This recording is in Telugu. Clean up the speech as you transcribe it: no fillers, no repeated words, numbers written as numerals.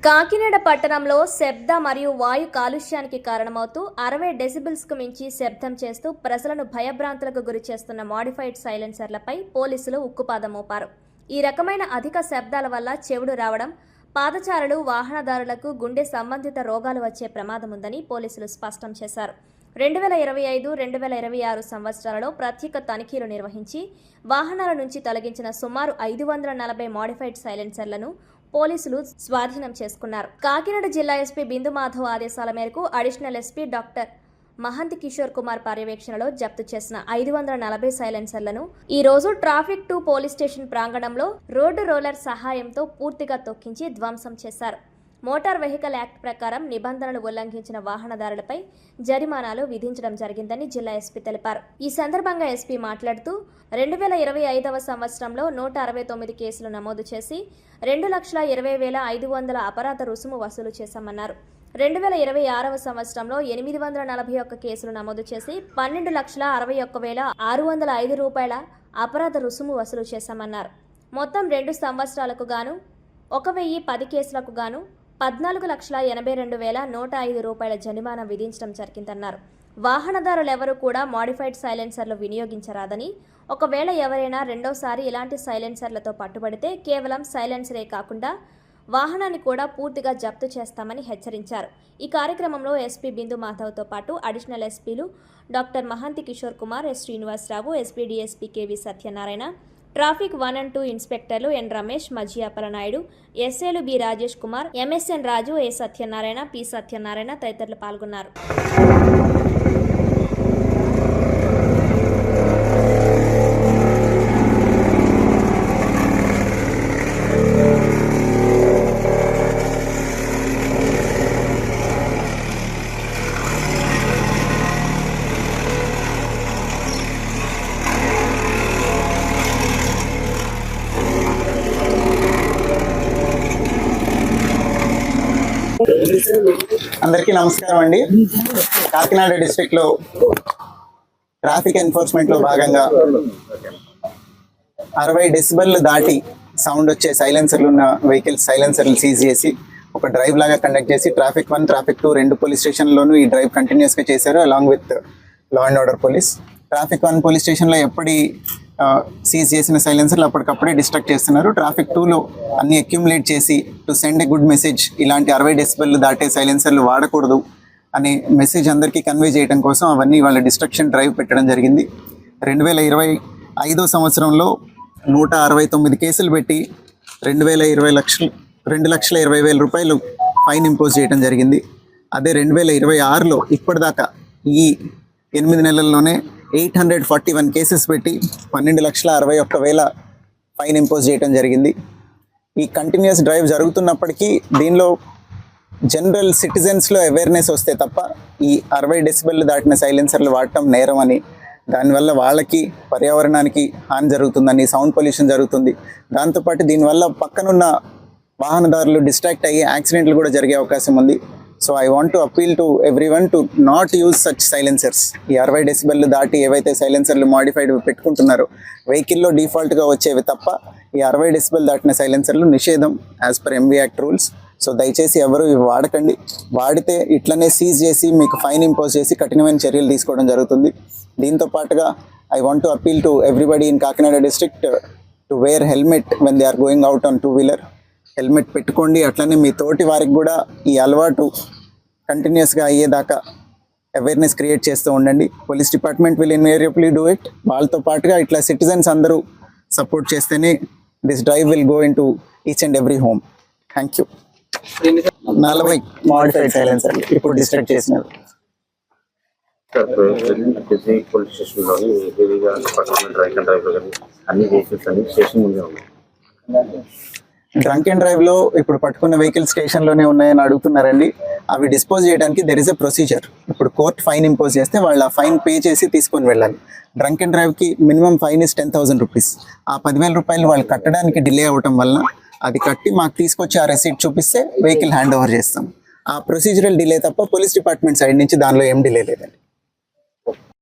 కాకినాడ పట్టణంలో శబ్ద మరియు వాయు కాలుష్యానికి కారణమవుతూ 60 డెసిబెల్స్కు మించి శబ్దం చేస్తూ ప్రజలను భయభ్రాంతులకు గురి చేస్తున్న మోడిఫైడ్ సైలెన్సర్లపై పోలీసులు ఉక్కుపాదం మోపారు. ఈ రకమైన అధిక శబ్దాల వల్ల చెవుడు రావడం, పాదచారులు, వాహనదారులకు గుండె సంబంధిత రోగాలు వచ్చే ప్రమాదం ఉందని పోలీసులు స్పష్టం చేశారు. 2025-2026 సంవత్సరాలలో ప్రత్యేక తనిఖీలు నిర్వహించి వాహనాల నుంచి తొలగించిన సుమారు 540 మోడిఫైడ్ సైలెన్సర్లను పోలీసులు స్వాధీనం చేసుకున్నారు. కాకినాడ జిల్లా ఎస్పీ బిందు మాధవ్ ఆదేశాల మేరకు additional SP doctor Mahanti Kishore Kumar పర్యవేక్షణలో జప్తు చేసిన 540 సైలెన్సర్లను ఈ రోజు ట్రాఫిక్ 2 పోలీస్ స్టేషన్ ప్రాంగణంలో రోడ్డు రోలర్ సహాయంతో పూర్తిగా తొక్కించి ధ్వంసం చేశారు. మోటార్ వెహికల్ యాక్ట్ ప్రకారం నిబంధనలు ఉల్లంఘించిన వాహనదారులపై జరిమానాలు విధించడం జరిగిందని జిల్లా ఎస్పీ తెలిపారు. ఈ సందర్భంగా ఎస్పీ మాట్లాడుతూ 2025వ సంవత్సరంలో 169 కేసులు నమోదు చేసి 2,20,500 అపరాధ రుసుము వసూలు చేశామన్నారు. 2026వ సంవత్సరంలో 841 కేసులు నమోదు చేసి 12,61,605 రూపాయల అపరాధ రుసుము వసూలు చేశామన్నారు. మొత్తం 2 సంవత్సరాలకు గాను 1,010 కేసులకు గాను 14,82,105 రూపాయల జరిమానా విధించడం జరిగిందన్నారు. వాహనదారులెవరూ కూడా మోడిఫైడ్ సైలెన్సర్లు వినియోగించరాదని, ఒకవేళ ఎవరైనా రెండోసారి ఇలాంటి సైలెన్సర్లతో పట్టుబడితే కేవలం సైలెన్సరే కాకుండా వాహనాన్ని కూడా పూర్తిగా జప్తు చేస్తామని హెచ్చరించారు. ఈ కార్యక్రమంలో ఎస్పీ బిందు మాధవ్తో పాటు అడిషనల్ ఎస్పీలు doctor Mahanti Kishore Kumar, S Srinivasarao, SP DSP KV Satyanarayana, traffic 1 and 2 ఇన్స్పెక్టర్లు ఎన్ రమేష్, మజియాపల నాయుడు, ఎస్ఏలు B Rajesh Kumar, MSN Raju, A Satyanarayana, P Satyanarayana తదితరులు పాల్గొన్నారు. అందరికీ నమస్కారం అండి. కాకినాడ డిస్ట్రిక్ట్ లో ట్రాఫిక్ ఎన్ఫోర్స్మెంట్ లో భాగంగా 60 డెసిబెల్ దాటి సౌండ్ వచ్చే సైలెన్సర్లు ఉన్న వెహికల్స్ సైలెన్సర్లు సీజ్ చేసి ఒక డ్రైవ్ లాగా కండక్ట్ చేసి ట్రాఫిక్ 1, ట్రాఫిక్ 2 2 పోలీస్ స్టేషన్లోనూ ఈ డ్రైవ్ కంటిన్యూస్ గా చేశారు, along with law and order police. Traffic 1 police స్టేషన్లో ఎప్పటి సీజ్ చేసిన సైలెన్సర్లు అప్పటికప్పుడే డిస్ట్రక్ట్ చేస్తున్నారు. ట్రాఫిక్ 2లో అన్ని అక్యుములేట్ చేసి to send a good message, ఇలాంటి 60 డెసిబెల్ దాటే సైలెన్సర్లు వాడకూడదు అనే మెసేజ్ అందరికీ కన్వే చేయడం కోసం అవన్నీ వాళ్ళ డిస్ట్రక్షన్ డ్రైవ్ పెట్టడం జరిగింది. 2025వ సంవత్సరంలో 169 కేసులు పెట్టి 2,20,000 రూపాయలు ఫైన్ ఇంపోజ్ చేయడం జరిగింది. అదే 2026లో ఇప్పటిదాకా ఈ 8 నెలల్లోనే 841 కేసెస్ పెట్టి 12,61,000 ఫైన్ ఇంపోజ్ చేయడం జరిగింది. ఈ కంటిన్యూస్ డ్రైవ్ జరుగుతున్నప్పటికీ దీనిలో జనరల్ సిటిజన్స్లో అవేర్నెస్ వస్తే తప్ప ఈ 60 డెసిబెల్ దాటిన సైలెన్సర్లు వాడటం నేరం అని, దానివల్ల వాళ్ళకి పర్యావరణానికి హాని జరుగుతుందని, సౌండ్ పొల్యూషన్ జరుగుతుంది, దాంతోపాటు దీనివల్ల పక్కనున్న వాహనదారులు డిస్ట్రాక్ట్ అయ్యి యాక్సిడెంట్లు కూడా జరిగే అవకాశం ఉంది. So I want to appeal to everyone to not use such silencers. ఈ 60 డెసిబెల్ దాటి ఏవైతే సైలెన్సర్లు మోడిఫైడ్ పెట్టుకుంటున్నారో వెహికల్లో డిఫాల్ట్గా వచ్చేవి తప్ప ఈ 60 డెసిబెల్ దాటిన సైలెన్సర్లు నిషేధం as per MV act rules. So దయచేసి ఎవరు ఇవి వాడకండి. వాడితే ఇట్లనే సీజ్ చేసి మీకు ఫైన్ ఇంపోజ్ చేసి కఠినమైన చర్యలు తీసుకోవడం జరుగుతుంది. దీంతో పాటుగా I want to appeal to everybody in Kakinada district to wear helmet when they are going out on 2-wheeler. Helmet పెట్టుకోండి. అట్లనే మీ తోటి వారికి కూడా ఈ అలవాటు కంటిన్యూస్గా అయ్యేదాకా అవేర్నెస్ క్రియేట్ చేస్తూ ఉండండి. Police department will invariably do it. వాళ్ళతో పాటుగా ఇట్లా సిటిజన్స్ అందరూ సపోర్ట్ చేస్తేనే this drive will go in to each and every home. Thank you. 40 modified silencer ఇప్పుడు డిస్ట్రక్ట్ చేసినారు. పోలీస్ స్టేషన్లోని హెవీగా డ్రైవ్ కానీ అన్ని వెహికల్స్ అన్ని స్టేషన్ ముందే ఉన్నాయి. డ్రంక్ అండ్ డ్రైవ్ లో ఇప్పుడు పట్టుకున్న వెహికల్ స్టేషన్ లోనే ఉన్నాయని అడుగుతున్నారండి. అవి డిస్పోజ్ చేయడానికి దెర్ ఇస్ ఎ ప్రొసీజర్. ఇప్పుడు కోర్ట్ ఫైన్ ఇంపోజ్ చేస్తే వాళ్ళు ఆ ఫైన్ పే చేసి తీసుకొని వెళ్ళాలి. డ్రంక్ అండ్ డ్రైవ్ కి మినిమం ఫైన్ ఇస్ 10,000 రూపీస్. ఆ 10,000 రూపాయలు వాళ్ళు కట్టడానికి డిలే అవ్వటం వల్ల అది కట్టి మాకు తీసుకొచ్చి ఆ రెసీట్ చూపిస్తే వెహికల్ హ్యాండ్ ఓవర్ చేస్తాం. ఆ ప్రొసీజరల్ డిలే తప్ప పోలీస్ డిపార్ట్మెంట్ సైడ్ నుంచి దానిలో ఏం డిలే లేదండి.